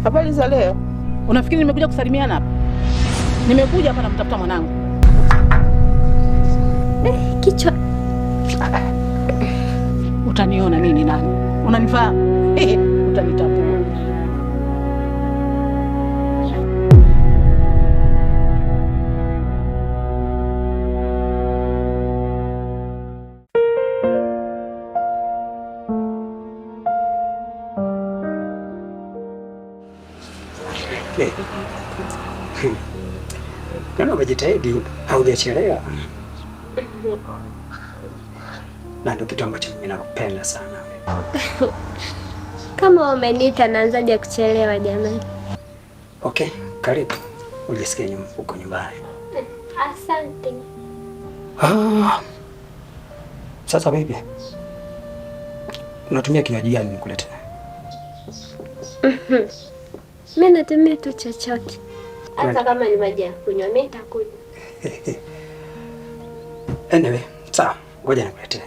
Habari za leo? Unafikiri nimekuja kusalimiana hapa? Nimekuja hapa namtafuta mwanangu. Kichwa. Utaniona nini nani? Unanifaa? Utanitambua. Naona umejitahidi, haujachelewa. Na ndio kitu ambacho mimi nakupenda sana. Kama umeniita naanzaje kuchelewa jamani? Okay, karibu. Ujisikie uko nyumbani. Asante. Sasa baby. Unatumia kinywaji gani nikulete? Mimi natumia tu chochote. Hata kama ni maji ya kunywa, mimi nitakunywa. Anyway, sawa. Ngoja nikuletee.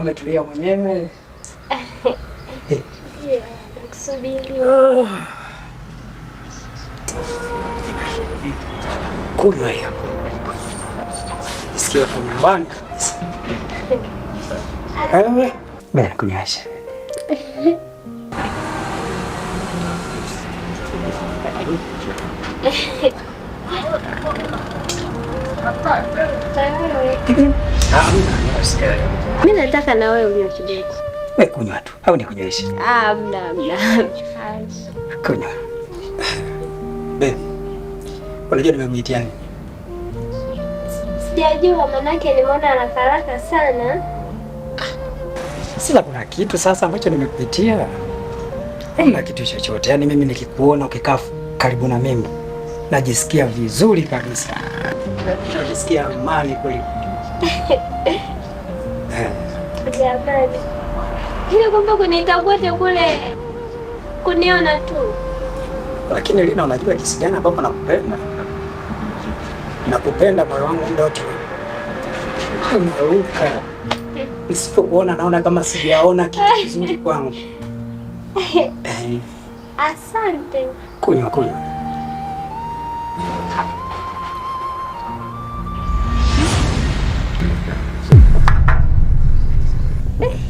Umetulia mwenyewe. Nakusubiri. Kunywa hiyo. Sikia kwa nyumbani kabisa. Bwana kunywesha. Mimi nataka na wewe unywe kidogo. Wewe kunywa tu au nikunyweshe? Hamna. Kunywa. Babe. Unajua nimekuitia nini? Sijajua manake nimeona haraka sana. Sasa kuna kitu sasa ambacho nimekuitia. Hamna kitu chochote. Yaani mimi nikikuona ukikaa karibu na mimi najisikia vizuri kabisa. Najisikia amani kweli. Jamani. Ile kumbe kuniita kwote kule kuniona tu. Lakini Lina, unajua jinsi gani ambapo nakupenda. Nakupenda moyo wangu ndoto. Unaruka. Nisipokuona naona kama sijaona kitu kizuri kwangu. Asante. Kunywa.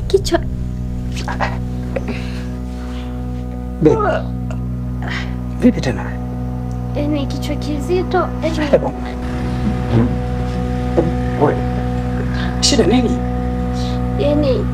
Kichwa. Bebe. Vipi tena? Ni kichwa kizito. Wewe. Shida nini? Yaani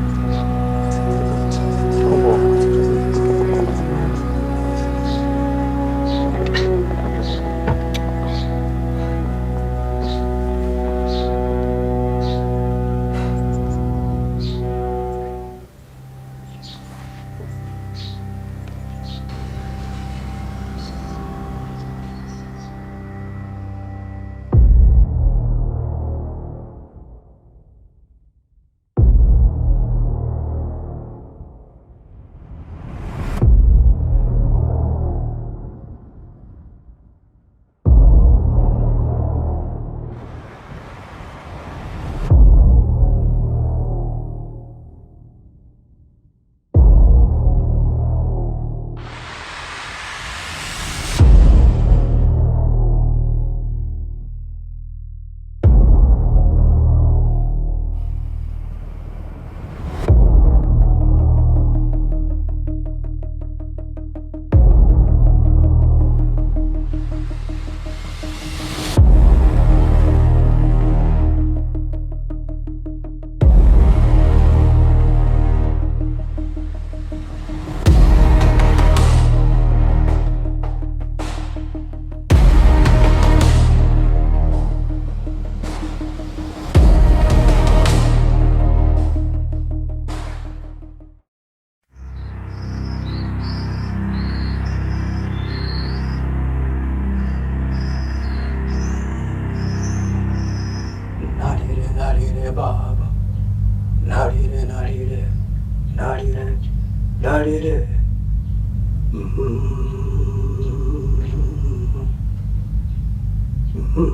Au.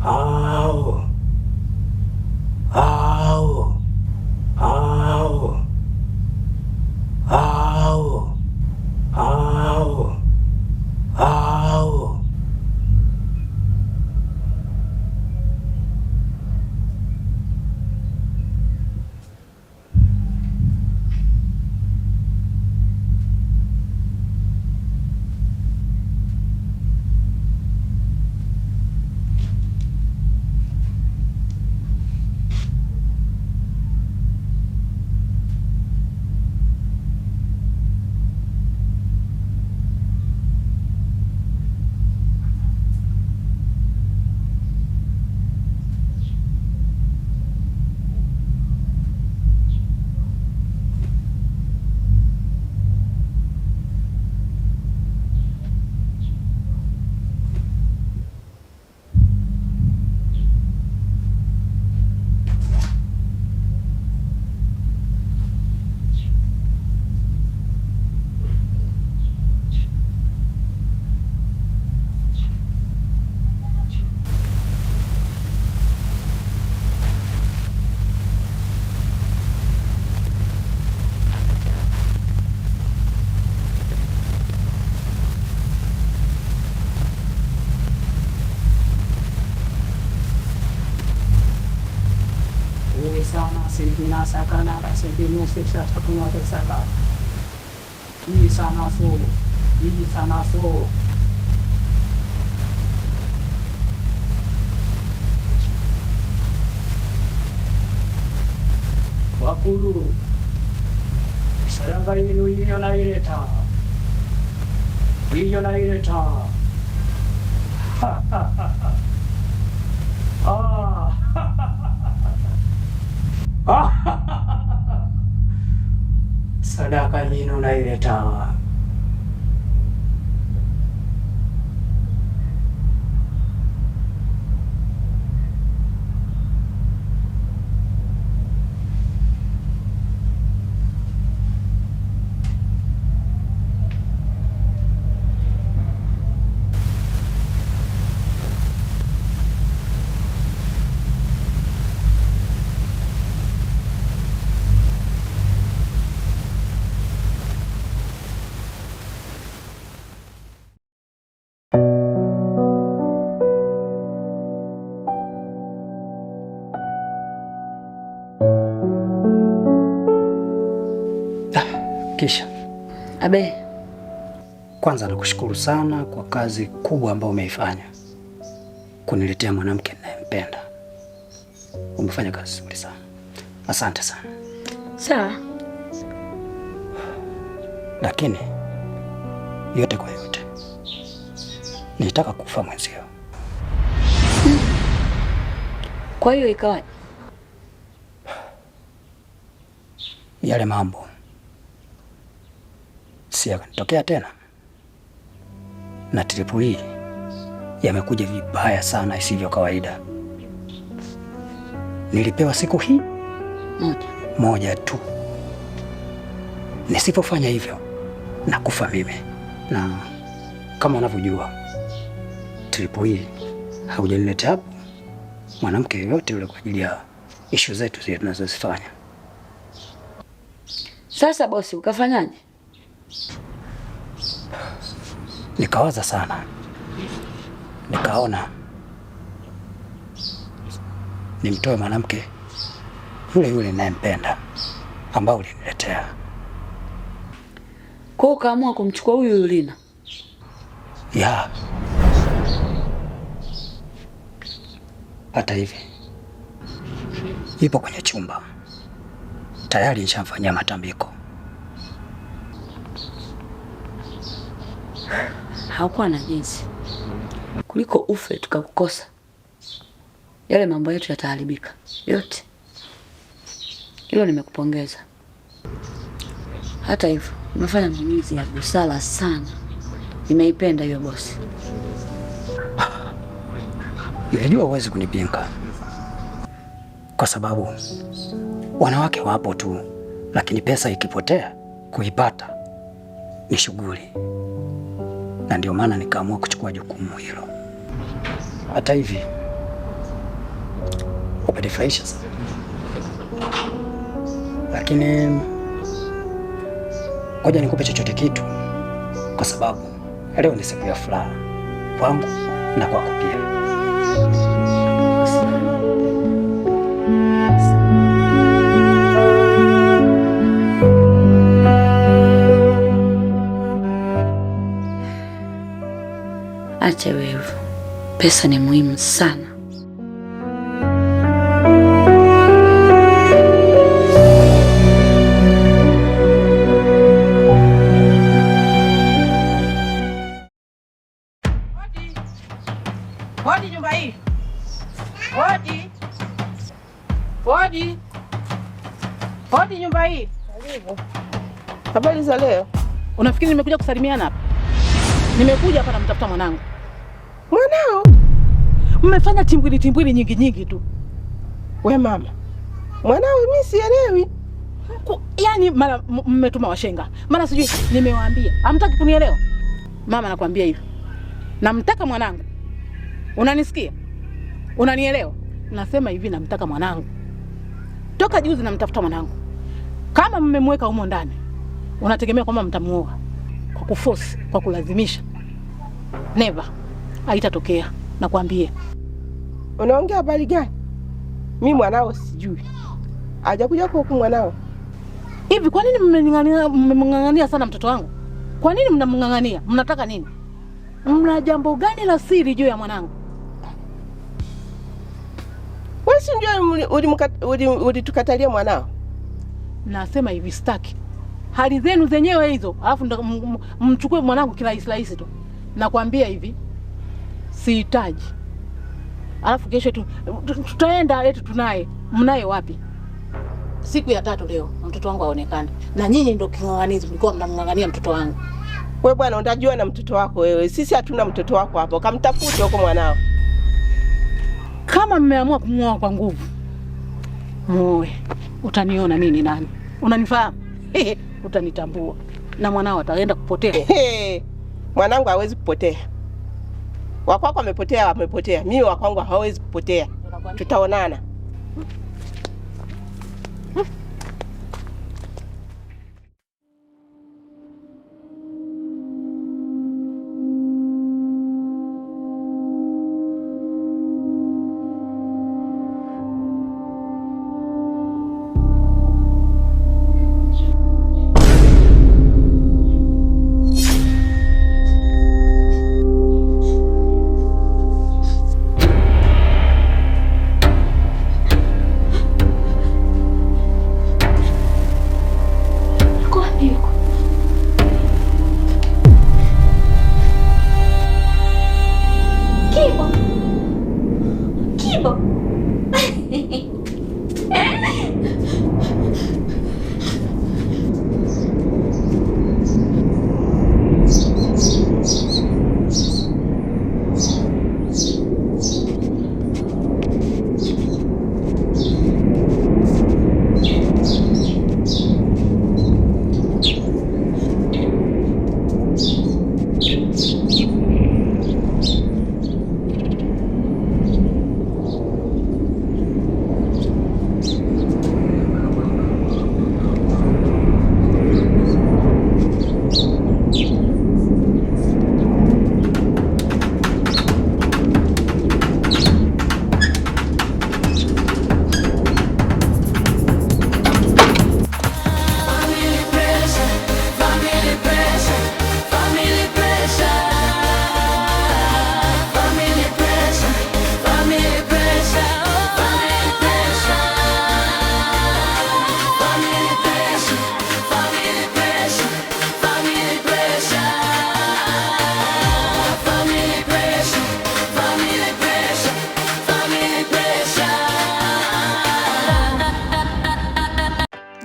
Au. Au. Au. Au. Au. Au. Sana silbina sakana silbina sisa sakuna tersala. Ini sana so, ini sana so. Wakulu. Sarangga ini na ireta. Iyo na ireta. Ha ha ha ha. Ah. Sadaka yenu naileta. Kisha Abe, kwanza nakushukuru sana kwa kazi kubwa ambayo umeifanya kuniletea mwanamke ninayempenda. Umefanya kazi nzuri sana, asante sana. Sawa, lakini yote kwa yote nilitaka kufa mwenzio. Kwa hiyo ikawa yale mambo si yakanitokea tena, na tripu hii yamekuja vibaya sana isivyo kawaida. Nilipewa siku hii moja tu, nisipofanya hivyo na kufa mimi. Na kama unavyojua tripu hii haujaniletea hapo mwanamke yoyote yule kwa ajili ya ishu zetu zile tunazozifanya. Sasa bosi, ukafanyaje? Nikawaza sana, nikaona nimtoe mwanamke yule yule ninayempenda ambao uliniletea. Kwa hiyo ukaamua kumchukua huyu Yulina? Ya. Hata hivi ipo kwenye chumba tayari, nishamfanyia matambiko. Hakuwa na jinsi, kuliko ufe tukakukosa, yale mambo yetu yataharibika yote. Hilo nimekupongeza. Hata hivyo umefanya maamuzi ya busara sana, nimeipenda hiyo bosi. Unajua huwezi kunipinga, kwa sababu wanawake wapo tu, lakini pesa ikipotea kuipata ni shughuli, na ndio maana nikaamua kuchukua jukumu hilo. Hata hivi umenifurahisha sana, lakini ngoja nikupe chochote kitu, kwa sababu leo ni siku ya furaha kwangu na kwako pia. Acha wewe, pesa ni muhimu sana. Hodi nyumba hii. Hodi. Hodi. Hodi nyumba hii. Karibu. Habari za leo? Unafikiri nimekuja kusalimiana hapa? Nimekuja hapa namtafuta mwanangu. Mwanao? Mmefanya timbwili nyingi tu. We mama, mwanao mimi sielewi. Yaani mara mmetuma washenga, mara sijui nimewaambia. Hamtaki kunielewa? Mama nakwambia hivi. Namtaka mwanangu. Unanisikia? Unanielewa? Nasema hivi namtaka mwanangu. Toka juzi namtafuta mwanangu. Kama mmemweka humo ndani, unategemea kwamba mtamuoa kwa kuforce, kwa kulazimisha? Never. Haitatokea, nakwambia. Unaongea habari gani? Mimi mwanao sijui. Hajakuja kwa mwanao. Hivi kwa nini mmemng'ang'ania sana mtoto wangu? Kwa nini mnamng'ang'ania? Mnataka nini? Mna jambo gani la siri juu ya mwanangu? Wewe si ndio ulitukatalia mwanao? Nasema hivi sitaki. Hali zenu zenyewe hizo, alafu mchukue mwanangu kirahisi tu. Nakwambia hivi, sihitaji. Alafu kesho tutaenda eti tunaye. Mnaye wapi? Siku ya 3 leo mtoto wangu aonekane. Na nyinyi ndio king'ang'anizi, mlikuwa mnamng'ang'ania mtoto wangu. Wewe bwana unajua na mtoto wako wewe. Sisi hatuna mtoto wako hapo. Kamtafute huko mwanao. Kama mmeamua kumuoa kwa nguvu, muoe. Utaniona mimi nani? Unanifahamu? Utanitambua. Na mwanao ataenda kupotea. Mwanangu hawezi kupotea. Wakwako amepotea. Mimi wakwangu hawezi kupotea. Tutaonana.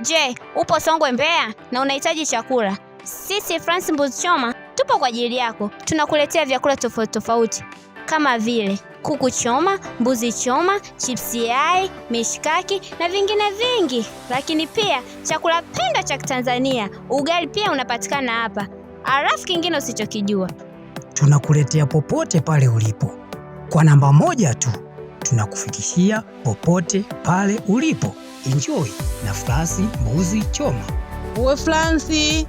Je, upo Songwe Mbeya na unahitaji chakula? Sisi France Mbuzi Choma tupo kwa ajili yako. Tunakuletea vyakula tofauti tofauti kama vile kuku choma, mbuzi choma, chipsi yai, mishkaki na vingine vingi. Lakini pia chakula penda cha Tanzania, ugali pia unapatikana hapa. Alafu kingine usichokijua, tunakuletea popote pale ulipo. Kwa namba moja tu tunakufikishia popote pale ulipo. Enjoy na Fransi Mbuzi Choma. Uwe Fransi,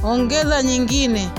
ongeza nyingine.